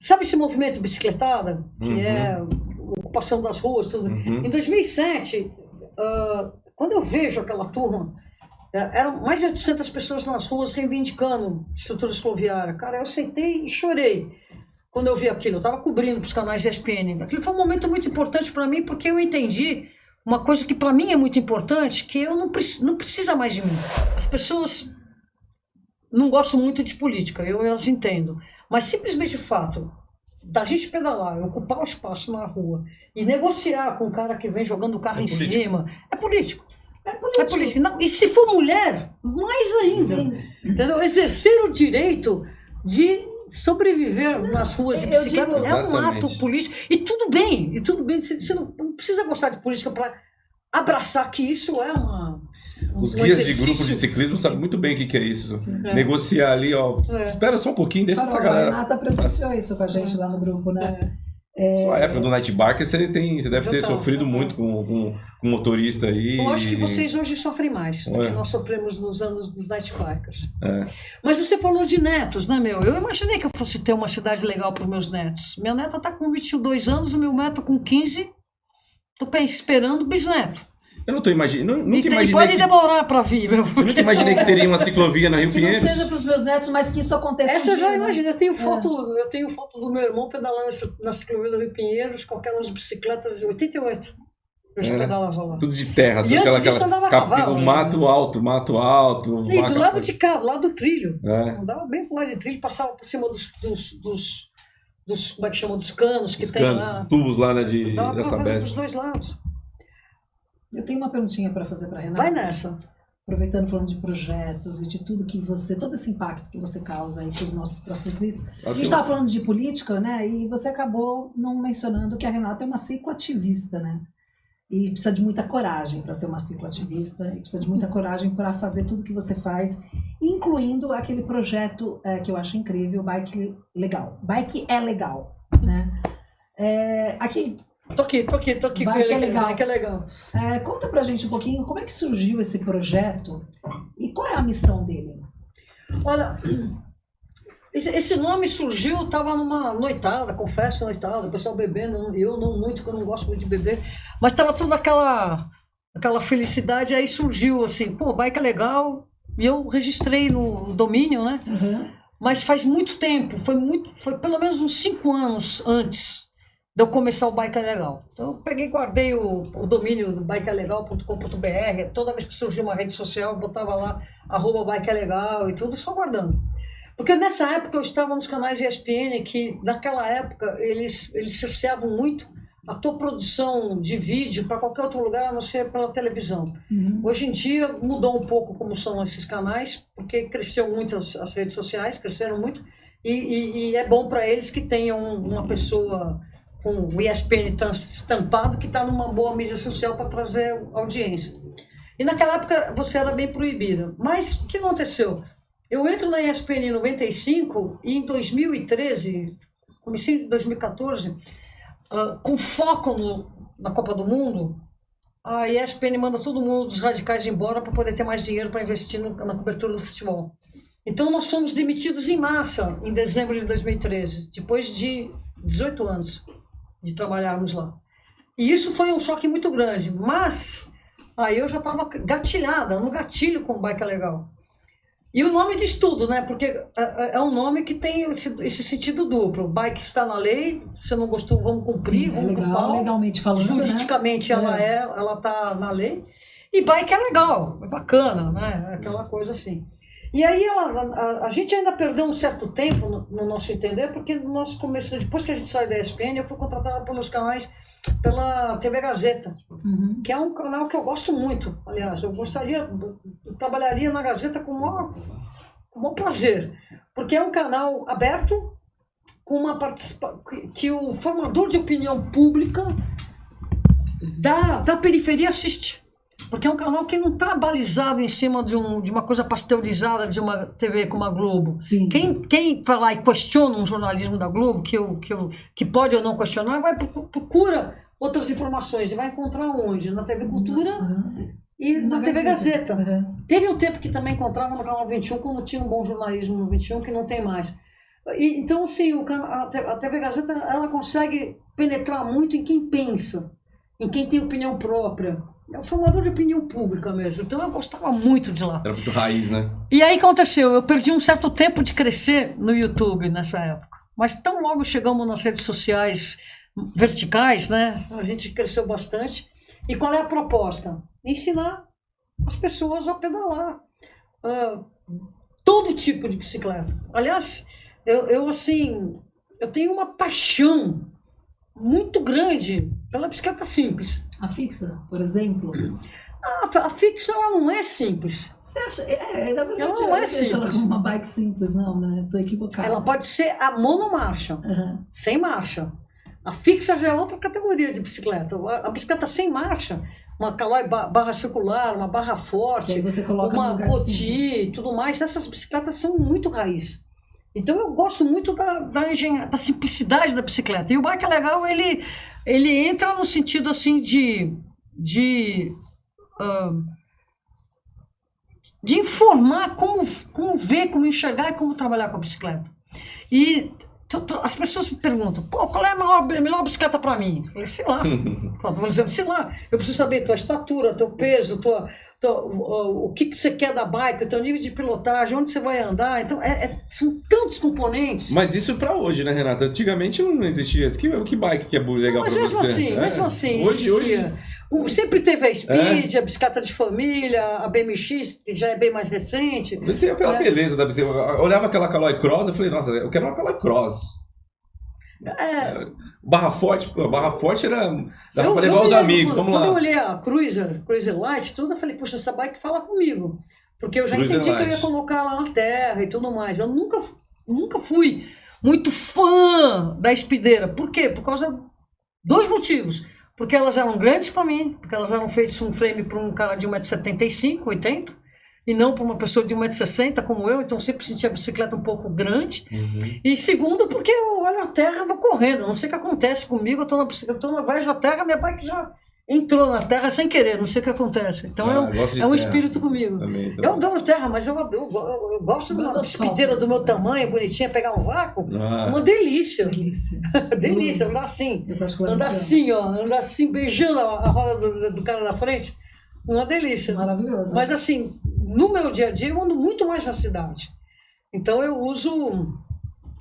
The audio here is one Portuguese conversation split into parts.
Sabe esse movimento bicicletada, que é ocupação das ruas, tudo? Em 2007, quando eu vejo aquela turma, eram mais de 800 pessoas nas ruas reivindicando estrutura escloviária. Cara, eu sentei e chorei quando eu vi aquilo. Eu estava cobrindo para os canais de ESPN. Aquilo foi um momento muito importante para mim, porque eu entendi uma coisa que para mim é muito importante, que eu não precisa mais de mim. As pessoas não gostam muito de política, eu as entendo. Mas simplesmente o fato da gente pedalar, ocupar o espaço na rua e negociar com o cara que vem jogando o carro em cima, é político. É político. Não, e se for mulher, mais ainda. Sim. Entendeu? Exercer o direito de sobreviver nas ruas de bicicleta é um ato político. E tudo bem, você não precisa gostar de política para abraçar que isso é Os guias de grupo de ciclismo sabem muito bem o que é isso. Negociar ali, ó. Espera só um pouquinho, deixa essa galera. A Renata presenciou isso com a gente lá no grupo, né? Sua época do Night Biker, você deve ter sofrido muito com motorista aí. Eu acho que vocês hoje sofrem mais do que nós sofremos nos anos dos Night Bikers. Mas você falou de netos, né, meu? Eu imaginei que eu fosse ter uma cidade legal para os meus netos. Minha neta está com 22 anos, o meu neto com 15. Estou esperando o bisneto. Eu não estou imaginando. Nunca imaginei. Pode demorar para vir, meu. Eu nunca imaginei que teria uma ciclovia na Rio Pinheiros. Que não seja para os meus netos, mas que isso aconteça. Essa eu já imagino. Eu tenho foto do meu irmão pedalando na ciclovia do Rio Pinheiros com aquelas bicicletas de 88. Eu já pedalava lá. Tudo de terra, tudo aquela mato alto. E do lado de cá, do lado do trilho. Andava bem pro lado de trilho, passava por cima dos como é que chama? Dos canos que tem lá. Tubos lá, né, dessa besta. Dos dois lados. Eu tenho uma perguntinha para fazer para a Renata. Vai nessa. Aproveitando, falando de projetos e de tudo que todo esse impacto que você causa aí para os nossos ciclistas. A gente estava falando de política, né? E você acabou não mencionando que a Renata é uma cicloativista, né? E precisa de muita coragem para ser uma cicloativista, e precisa de muita coragem para fazer tudo que você faz, incluindo aquele projeto que eu acho incrível, Bike Legal. Bike é legal, né? Aqui... Tô aqui Bike é legal. Bike é legal. Conta pra gente um pouquinho como é que surgiu esse projeto e qual é a missão dele? Olha, esse nome surgiu, eu tava numa noitada, confesso, noitada, o pessoal bebendo, eu não muito, porque eu não gosto muito de beber, mas tava toda aquela felicidade, aí surgiu assim, bike é legal, e eu registrei no domínio, né? Mas faz muito tempo, foi pelo menos uns 5 anos antes de eu começar o Bike é Legal. Então eu guardei o domínio do bikeelegal.com.br, toda vez que surgiu uma rede social, eu botava lá, @Bike é Legal e tudo, só guardando. Porque nessa época eu estava nos canais de ESPN, que naquela época eles cerceavam muito a tua produção de vídeo para qualquer outro lugar, a não ser pela televisão. Hoje em dia mudou um pouco como são esses canais, porque cresceu muito as redes sociais, cresceram muito, e é bom para eles que tenham uma pessoa com o ESPN estampado que está numa boa mídia social para trazer audiência. E naquela época você era bem proibida. Mas o que aconteceu? Eu entro na ESPN em 95 e em 2013, comecinho de 2014, com foco na Copa do Mundo, a ESPN manda todo mundo dos radicais embora para poder ter mais dinheiro para investir na cobertura do futebol. Então nós fomos demitidos em massa em dezembro de 2013, depois de 18 anos de trabalharmos lá. E isso foi um choque muito grande, mas aí eu já estava gatilhada, no gatilho com o Bike é Legal. E o nome diz tudo, né? Porque é um nome que tem esse sentido duplo. Bike está na lei, se não gostou, vamos cumprir, vamos legal, legalmente falando, juridicamente, né? ela está na lei. E bike é legal, é bacana, né? Aquela coisa assim. E aí a gente ainda perdeu um certo tempo no nosso entender, porque nós começamos, depois que a gente saiu da ESPN, eu fui contratada pelos canais, pela TV Gazeta, que é um canal que eu gosto muito. Aliás, eu trabalharia na Gazeta com o maior prazer, porque é um canal aberto, com uma participação que o formador de opinião pública da periferia assiste. Porque é um canal que não está balizado em cima de uma coisa pasteurizada de uma TV como a Globo. Sim. Quem vai lá e questiona um jornalismo da Globo, que pode ou não questionar, procura outras informações e vai encontrar onde? Na TV Cultura e na TV Gazeta. Teve um tempo que também encontrava no Canal 21, quando tinha um bom jornalismo no 21, que não tem mais. Então, assim, a TV Gazeta, ela consegue penetrar muito em quem pensa, em quem tem opinião própria. É um formador de opinião pública mesmo. Então eu gostava muito de lá. Era muito raiz, né? E aí aconteceu, eu perdi um certo tempo de crescer no YouTube nessa época. Mas tão logo chegamos nas redes sociais verticais, né? A gente cresceu bastante. E qual é a proposta? Ensinar as pessoas a pedalar. Todo tipo de bicicleta. Aliás, eu tenho uma paixão muito grande pela bicicleta simples. A fixa, por exemplo? A fixa, ela não é simples. Você acha? Na verdade, ela não é simples. Ela como uma bike simples, não, né? Estou equivocada. Ela pode ser a monomarcha, sem marcha. A fixa já é outra categoria de bicicleta. A bicicleta sem marcha, uma Caloi barra circular, uma barra forte, aí você coloca uma Poti e tudo mais, essas bicicletas são muito raiz. Então eu gosto muito da simplicidade da bicicleta. E o Bike é Legal, ele entra no sentido assim de informar como ver, como enxergar e como trabalhar com a bicicleta. E as pessoas me perguntam, qual é a melhor bicicleta para mim? Eu falei, sei lá, eu preciso saber tua estatura, teu peso, o que você quer da bike, o teu nível de pilotagem, onde você vai andar. Então, são tantos componentes. Mas isso para hoje, né, Renata? Antigamente não existia isso. Que bike que é legal para você? Mesmo assim, existia. Sempre teve a Speed, a bicicleta de família, a BMX, que já é bem mais recente. Mas é pela beleza da bicicleta. Eu olhava aquela Caloi Cross, eu falei, nossa, eu quero uma Caloi Cross. Barra Forte era... Dava pra levar os amigos, vamos lá. Quando eu olhei a Cruiser Light, tudo, eu falei, poxa, essa bike fala comigo. Porque eu já Cruiser entendi Light. que eu ia colocar ela na terra e tudo mais. Eu nunca fui muito fã da Speedeira. Por quê? Por causa de 2 motivos. Porque elas eram grandes para mim, porque elas eram feitas um frame para um cara de 1,75m, 80, e não para uma pessoa de 1,60m como eu, então sempre senti a bicicleta um pouco grande. E segundo, porque eu olho a terra, vou correndo, não sei o que acontece comigo, eu estou na bicicleta, vejo a terra, minha bike já entrou na terra sem querer, não sei o que acontece. Então é um espírito comigo. Também. Eu adoro terra, mas eu gosto de uma speedeira do meu tamanho, bonitinha, pegar um vácuo, uma delícia. Delícia, andar assim, andar assim, beijando a roda do cara da frente, uma delícia. Maravilhoso. Mas assim, no meu dia a dia eu ando muito mais na cidade. Então eu uso,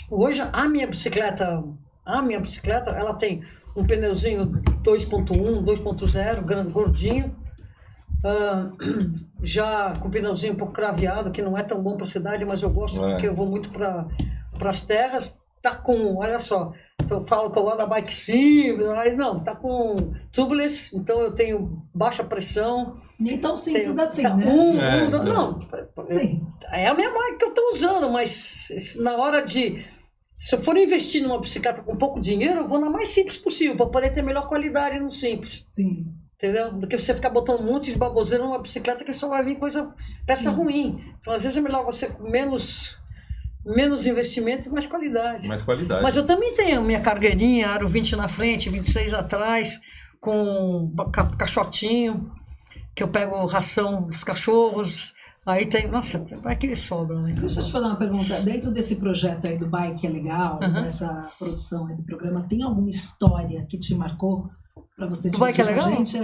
hoje a minha bicicleta, ela tem um pneuzinho 2.1, 2.0, grande, gordinho, já com pneuzinho um pouco craveado, que não é tão bom para a cidade, mas eu gosto porque eu vou muito para as terras. Tá com, olha só, eu falo que eu gosto da bike simples, mas não, tá com tubeless, então eu tenho baixa pressão. Nem tão simples assim, né? Não, é a minha bike que eu estou usando, mas na hora de... Se eu for investir numa bicicleta com pouco dinheiro, eu vou na mais simples possível, para poder ter melhor qualidade no simples. Sim. Entendeu? Do que você ficar botando um monte de baboseira numa bicicleta que só vai vir peça ruim. Então, às vezes, é melhor você com menos investimento e mais qualidade. Mas eu também tenho minha cargueirinha, aro 20 na frente, 26 atrás, com caixotinho, que eu pego ração dos cachorros. Aí tem, nossa, vai que sobra, né? Deixa eu te fazer uma pergunta. Dentro desse projeto aí do Bike é Legal, dessa produção aí do programa, tem alguma história que te marcou para você dividir Bike é Legal? com a gente?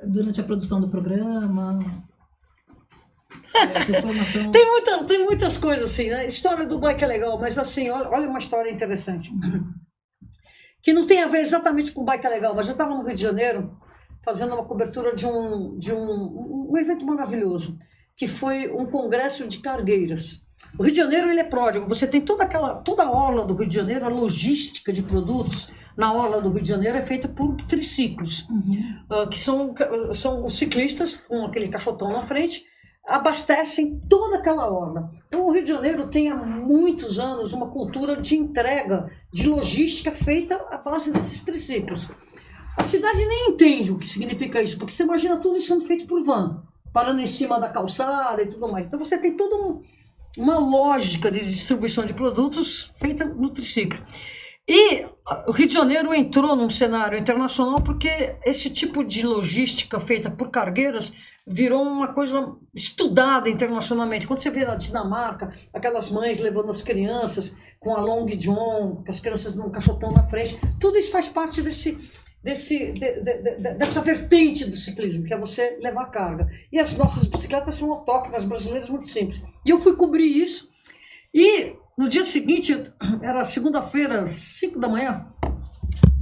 Durante a produção do programa? Essa informação... Tem muitas coisas assim, né? A história do Bike é Legal, mas assim, olha uma história interessante. Que não tem a ver exatamente com o Bike é Legal, mas eu estava no Rio de Janeiro fazendo uma cobertura de um evento maravilhoso, que foi um congresso de cargueiras. O Rio de Janeiro ele é pródigo, você tem toda a orla do Rio de Janeiro, a logística de produtos na orla do Rio de Janeiro é feita por triciclos, que são os ciclistas com aquele caixotão na frente, abastecem toda aquela orla. Então o Rio de Janeiro tem há muitos anos uma cultura de entrega, de logística feita à base desses triciclos. A cidade nem entende o que significa isso, porque você imagina tudo isso sendo feito por van, parando em cima da calçada e tudo mais. Então você tem toda uma lógica de distribuição de produtos feita no triciclo. E o Rio de Janeiro entrou num cenário internacional porque esse tipo de logística feita por cargueiras virou uma coisa estudada internacionalmente. Quando você vê na Dinamarca, aquelas mães levando as crianças, com a long john, que as crianças não caixotão na frente. Tudo isso faz parte dessa vertente do ciclismo, que é você levar carga. E as nossas bicicletas são autóctonas brasileiras muito simples. E eu fui cobrir isso. E no dia seguinte, era segunda-feira, 5 da manhã,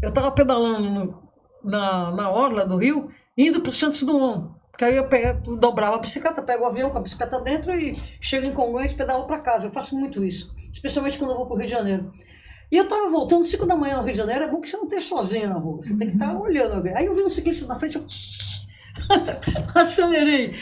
eu estava pedalando na orla do Rio, indo para o Santos Dumont. Porque aí eu dobrava a bicicleta, pego o avião com a bicicleta dentro e chego em Congonhas e pedalo para casa. Eu faço muito isso, especialmente quando eu vou para o Rio de Janeiro. E eu estava voltando 5 da manhã no Rio de Janeiro, é bom que você não esteja sozinho na rua, você tem que estar olhando alguém. Aí eu vi um ciclista na frente, eu acelerei,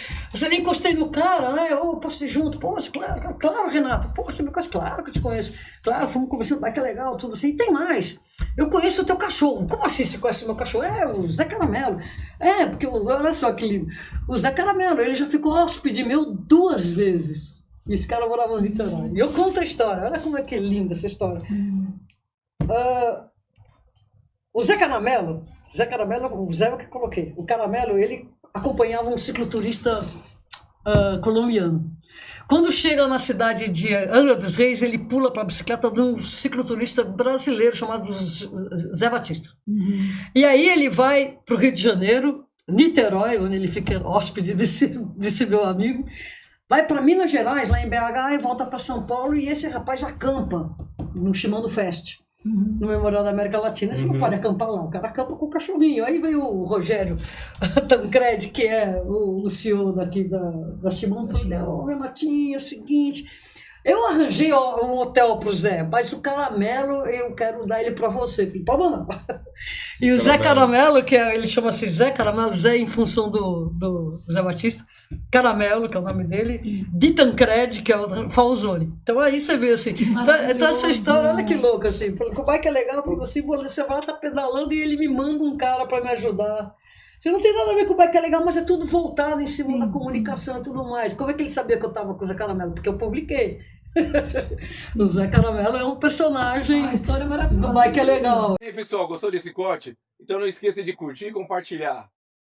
encostei no cara, né? Eu passei junto, poxa, claro, Renato, pô, você me conhece, claro que eu te conheço, claro, fomos conversando, que legal, tudo assim. E tem mais, eu conheço o teu cachorro. Como assim você conhece o meu cachorro? É, o Zé Caramelo. É, porque, olha só que lindo, o Zé Caramelo, ele já ficou hóspede meu 2 vezes. E esse cara morava no Niterói. E eu conto a história, olha como é que é linda essa história. O Zé Caramelo, o Zé é o que coloquei. O Caramelo, ele acompanhava um cicloturista colombiano. Quando chega na cidade de Angra dos Reis, ele pula para a bicicleta de um cicloturista brasileiro chamado Zé Batista. E aí ele vai para o Rio de Janeiro, Niterói, onde ele fica hóspede desse meu amigo, vai para Minas Gerais, lá em BH, e volta para São Paulo, e esse rapaz acampa no Shimano Fest, no Memorial da América Latina. Você não pode acampar lá, o cara acampa com o cachorrinho. Aí veio o Rogério Tancredi, que é o CEO daqui da Shimano, e falou: Renatinho, é o seguinte, eu arranjei um hotel pro Zé, mas o Caramelo eu quero dar ele para você. Pode mandar. E o Zé Caramelo, que ele chama-se Zé Caramelo, Zé em função do Zé Batista, Caramelo, que é o nome dele, de Tancredi, que é o Falzoni. Então aí você vê assim, então essa história, olha que louca, assim, o bike é legal, tudo assim, você vai estar pedalando e ele me manda um cara para me ajudar. Você não tem nada a ver com o bike é legal, mas é tudo voltado em cima da comunicação e tudo mais. Como é que ele sabia que eu estava com o Zé Caramelo? Porque eu publiquei. O Zé Caramelo é um personagem. A história é maravilhosa. Do bike é legal. E aí, pessoal, gostou desse corte? Então não esqueça de curtir e compartilhar.